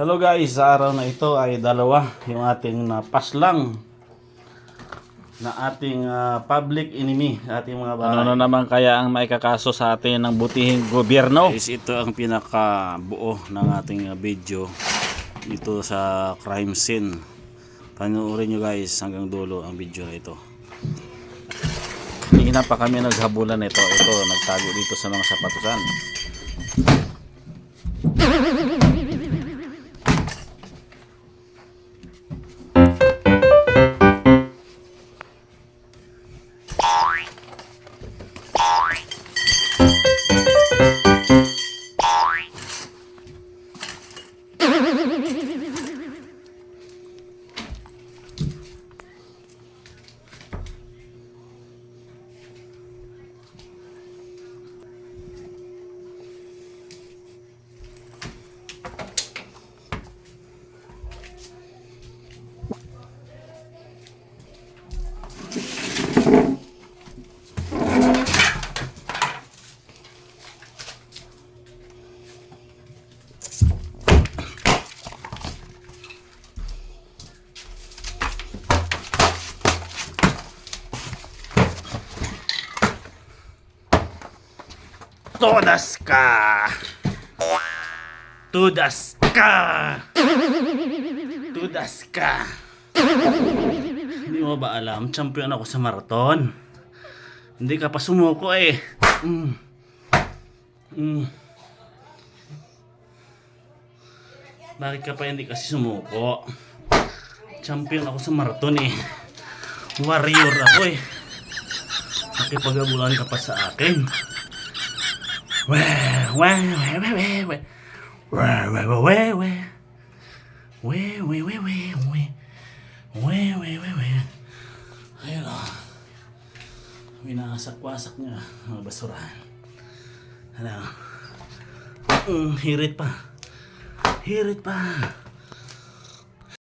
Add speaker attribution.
Speaker 1: Hello guys, sa araw na ito ay dalawa yung ating napaslang na ating public enemy, ating mga bahay.
Speaker 2: Ano na naman kaya ang maikakaso sa atin ng butihing gobyerno?
Speaker 1: Guys, ito ang pinakabuo ng ating video dito sa crime scene. Panoorin nyo guys hanggang dulo ang video na ito.
Speaker 2: Hindi na pa kami naghabulan ito. Ito, nagtago dito sa mga sapatusan.
Speaker 1: Todas ka! Todas ka! Todas ka! Hindi mo ba alam, champion ako sa marathon? Hindi ka pa sumuko eh. Bakit ka pa hindi kasi sumuko? Champion ako sa marathon eh. Warrior ako eh. Nakipag-abulan ka pa sa akin. Ayun o. Winasak-wasak niya mga basurahan. Ano? Hirit pa. Hirit pa.